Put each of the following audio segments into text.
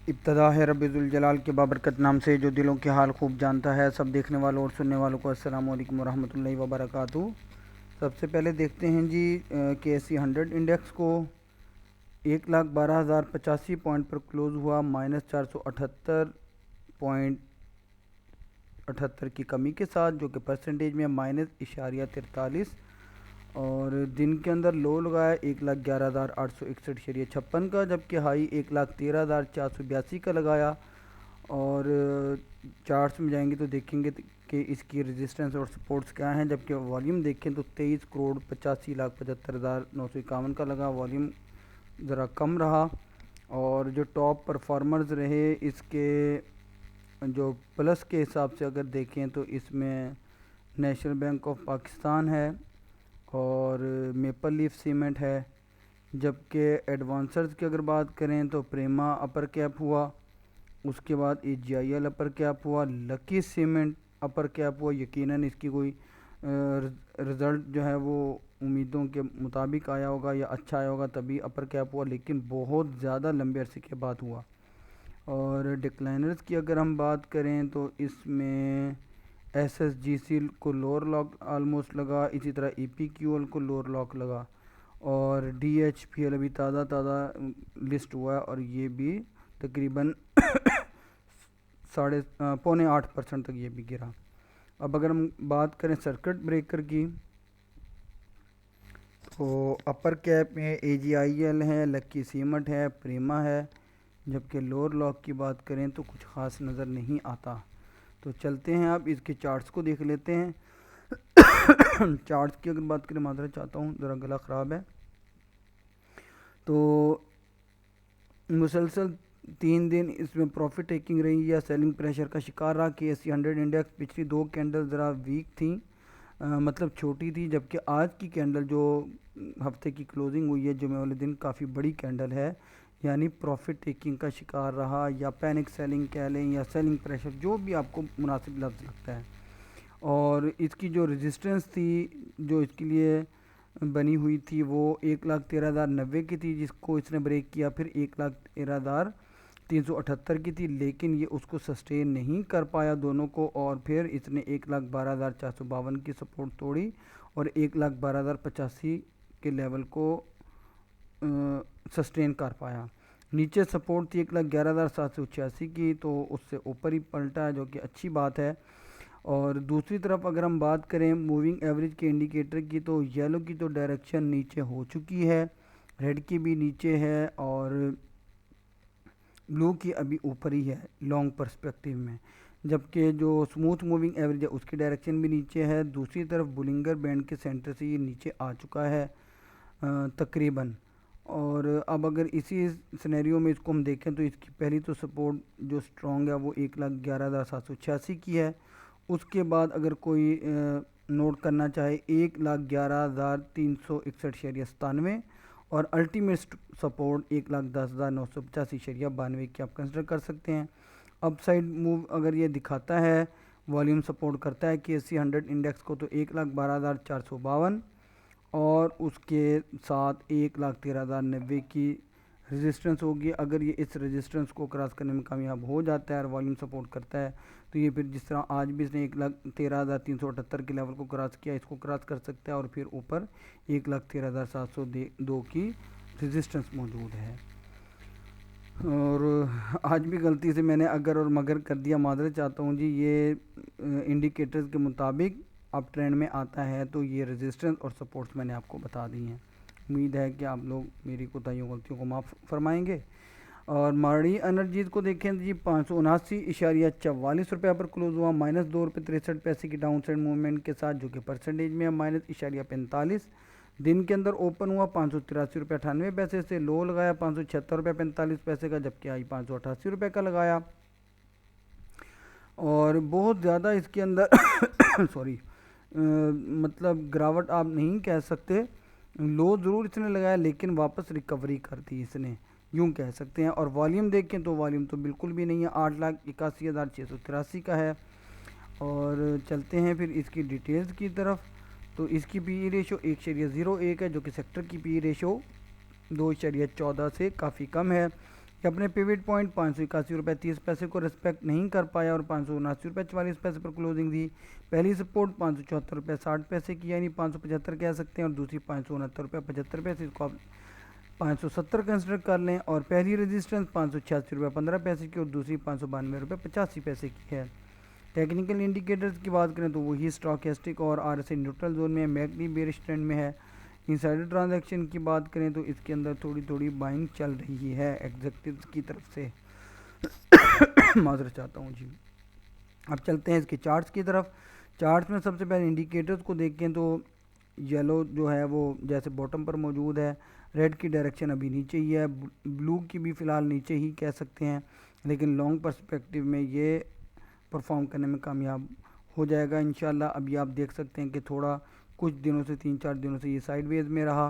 ابتدا ہے رب ذوالجلال کے بابرکت نام سے جو دلوں کے حال خوب جانتا ہے۔ سب دیکھنے والوں اور سننے والوں کو السلام علیکم ورحمۃ اللہ وبرکاتہ۔ سب سے پہلے دیکھتے ہیں جی KSE 100 انڈیکس کو 1,12,085 پوائنٹ پر کلوز ہوا، -478.78 کی کمی کے ساتھ، جو کہ پرسنٹیج میں -0.43، اور دن کے اندر لو لگایا 1,11,861.56 کا، جبکہ ہائی 1,13,482 کا لگایا۔ اور چارٹس میں جائیں گے تو دیکھیں گے کہ اس کی ریزسٹنس اور سپورٹس کیا ہیں، جبکہ والیوم دیکھیں تو 23,85,75,951 کا لگا، والیوم ذرا کم رہا۔ اور جو ٹاپ پرفارمرز رہے اس کے جو پلس کے حساب سے اگر دیکھیں تو اس میں نیشنل بینک آف پاکستان ہے اور میپل لیف سیمنٹ ہے، جبکہ ایڈوانسرز کی اگر بات کریں تو پریما اپر کیپ ہوا، اس کے بعد AGIL اپر کیپ ہوا، لکی سیمنٹ اپر کیپ ہوا۔ یقیناً اس کی کوئی رزلٹ جو ہے وہ امیدوں کے مطابق آیا ہوگا یا اچھا آیا ہوگا تبھی اپر کیپ ہوا، لیکن بہت زیادہ لمبے عرصے کے بعد ہوا۔ اور ڈکلائنرز کی اگر ہم بات کریں تو اس میں SSGC کو لوور لاک آلموسٹ لگا، اسی طرح EPQL کو لوور لاک لگا، اور DHPL ابھی تازہ لسٹ ہوا ہے اور یہ بھی تقریباً 7.25% تک یہ بھی گرا۔ اب اگر ہم بات کریں سرکٹ بریکر کی تو اپر کیپ میں AGIL ہے، لکی سیمنٹ ہے، پریما ہے، جبکہ لوور لاک کی بات کریں تو کچھ خاص نظر نہیں آتا۔ تو چلتے ہیں اب اس کے چارٹس کو دیکھ لیتے ہیں۔ چارٹس کی اگر بات کریں، معذرت چاہتا ہوں ذرا گلا خراب ہے، تو مسلسل 3 دن اس میں پروفٹ ٹیکنگ رہی یا سیلنگ پریشر کا شکار رہا۔ KSE 100 انڈیکس پچھلی 2 کینڈل ذرا ویک تھیں، مطلب چھوٹی تھی، جبکہ آج کی کینڈل جو ہفتے کی کلوزنگ ہوئی ہے جمعہ والے دن کافی بڑی کینڈل ہے، یعنی پروفٹ ٹیکنگ کا شکار رہا، یا پینک سیلنگ کہہ لیں یا سیلنگ پریشر، جو بھی آپ کو مناسب لفظ لگتا ہے۔ اور اس کی جو ریزسٹنس تھی جو اس کے لیے بنی ہوئی تھی وہ 1,13,090 کی تھی، جس کو اس نے بریک کیا، پھر 1,13,378 کی تھی، لیکن یہ اس کو سسٹین نہیں کر پایا دونوں کو، اور پھر اس نے 1,12,452 کی سپورٹ توڑی اور 1,12,085 کے لیول کو سسٹین کر پایا۔ نیچے سپورٹ تھی 1,11,786 کی، تو اس سے اوپر ہی پلٹا ہے، جو کہ اچھی بات ہے۔ اور دوسری طرف اگر ہم بات کریں موونگ ایوریج کے انڈیکیٹر کی، تو یلو کی تو ڈائریکشن نیچے ہو چکی ہے، ریڈ کی بھی نیچے ہے، اور بلو کی ابھی اوپر ہی ہے لانگ پرسپیکٹیو میں، جبکہ جو سموتھ موونگ ایوریج ہے اس کی ڈائریکشن بھی نیچے ہے۔ دوسری طرف بولنگر بینڈ کے سینٹر سے یہ نیچے آ چکا ہے تقریباً۔ اور اب اگر اسی سینیریو میں اس کو ہم دیکھیں تو اس کی پہلی تو سپورٹ جو سٹرونگ ہے وہ 1,11,786 کی ہے۔ اس کے بعد اگر کوئی نوٹ کرنا چاہے 1,11,361.97 اور الٹیمیٹ سپورٹ 1,10,985.92 کی آپ کنسیڈر کر سکتے ہیں۔ اپ سائڈ موو اگر یہ دکھاتا ہے، والیوم سپورٹ کرتا ہے KSE 100 انڈیکس کو، تو 1,12,452 اور اس کے ساتھ 1,13,090 کی ریزسٹنس ہوگی۔ اگر یہ اس ریزسٹنس کو کراس کرنے میں کامیاب ہو جاتا ہے اور والیوم سپورٹ کرتا ہے تو یہ پھر جس طرح آج بھی اس نے 1,13,378 کے لیول کو کراس کیا، اس کو کراس کر سکتا ہے، اور پھر اوپر 1,13,702 کی ریزسٹنس موجود ہے۔ اور آج بھی غلطی سے میں نے اگر اور مگر کر دیا، معذرت چاہتا ہوں جی۔ یہ انڈیکیٹرز کے مطابق اپ ٹرینڈ میں آتا ہے، تو یہ ریزسٹنس اور سپورٹس میں نے آپ کو بتا دی ہیں۔ امید ہے کہ آپ لوگ میری کوتاہیوں غلطیوں کو معاف فرمائیں گے۔ اور ماڑی انرجیز کو دیکھیں جی، 579.44 روپے پر کلوز ہوا، -2.63 کی ڈاؤن سائڈ موومنٹ کے ساتھ، جو کہ پرسنٹیج میں -0.45۔ دن کے اندر اوپن ہوا 583.98 سے، لو لگایا 576.45 کا، جبکہ آئی 588 روپے کا لگایا۔ اور بہت زیادہ اس کے اندر سوری مطلب گراوٹ آپ نہیں کہہ سکتے، لو ضرور اس نے لگایا لیکن واپس ریکوری کر دی اس نے، یوں کہہ سکتے ہیں۔ اور والیوم دیکھیں تو والیوم تو بالکل بھی نہیں ہے، 8,81,683 کا ہے۔ اور چلتے ہیں پھر اس کی ڈیٹیلز کی طرف، تو اس کی پی ای ریشو 1.01 ہے، جو کہ سیکٹر کی پی ای ریشو 2.14 سے کافی کم ہے۔ کہ اپنے پیوٹ پوائنٹ 581 روپے 30 پیسے کو رسپیکٹ نہیں کر پایا اور 579 روپے 44 پیسے پر کلوزنگ دی. پہلی سپورٹ 574 روپے 60 پیسے کی یعنی 575 کہہ سکتے ہیں, اور دوسری 569 روپے 75 پیسے, اس کو آپ 570 کنسیڈر کر لیں. اور پہلی ریزسٹنس 586 روپے 15 پیسے کی اور دوسری 592 روپے 85 پیسے کی ہے. ٹیکنیکل انڈیکیٹرز کی بات کریں تو وہی اسٹاکیسٹک اور R S I neutral zone میں ہے, میکڈی بیئرش ٹرینڈ میں ہے. انسائڈر ٹرانزیکشن کی بات کریں تو اس کے اندر تھوڑی بائنگ چل رہی ہے ایگزیکٹوز کی طرف سے. معذرت چاہتا ہوں جی. اب چلتے ہیں اس کے چارٹس کی طرف. چارٹس میں سب سے پہلے انڈیکیٹرز کو دیکھیں تو یلو جو ہے وہ جیسے باٹم پر موجود ہے, ریڈ کی ڈائریکشن ابھی نیچے ہی ہے, بلو کی بھی فی الحال نیچے ہی کہہ سکتے ہیں, لیکن لانگ پرسپیکٹیو میں یہ پرفارم کرنے میں کامیاب ہو جائے گا انشاءاللہ. ابھی آپ دیکھ سکتے ہیں کہ تھوڑا کچھ دنوں سے 3-4 دنوں سے یہ سائیڈ ویز میں رہا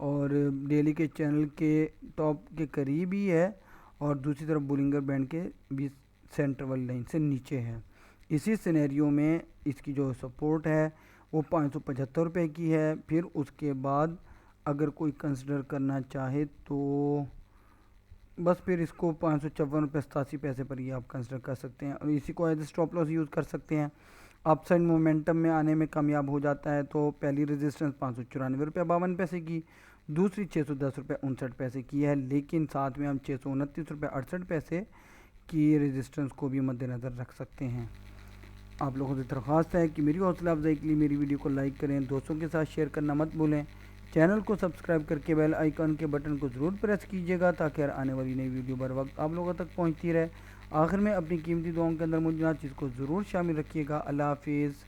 اور ڈیلی کے چینل کے ٹاپ کے قریب ہی ہے, اور دوسری طرف بولنگر بینڈ کے بھی سینٹر والی لائن سے نیچے ہے. اسی سینیریو میں اس کی جو سپورٹ ہے وہ 575 روپے کی ہے. پھر اس کے بعد اگر کوئی کنسیڈر کرنا چاہے تو بس پھر اس کو 554 روپے 87 پیسے پر ہی آپ کنسیڈر کر سکتے ہیں, اور اسی کو ایز اسٹاپ لاس یوز کر سکتے ہیں. اپ سائڈ مومنٹم میں آنے میں کامیاب ہو جاتا ہے تو پہلی ریزسٹنس 594 روپے 52 پیسے کی, دوسری 610 روپے 59 پیسے کی ہے, لیکن ساتھ میں ہم 629 روپے 68 پیسے کی ریزسٹنس کو بھی مد نظر رکھ سکتے ہیں. آپ لوگوں سے درخواست ہے کہ میری حوصلہ افزائی کے لیے میری ویڈیو کو لائک کریں, دوستوں کے ساتھ شیئر کرنا مت بھولیں, چینل کو سبسکرائب کر کے بیل آئیکن کے بٹن کو ضرور پریس کیجیے گا تاکہ ہر آنے والی نئی ویڈیو بر وقت آپ لوگوں تک پہنچتی رہے. آخر میں اپنی قیمتی دعاؤں کے اندر مجھ چیز کو ضرور شامل رکھیے گا. اللہ حافظ.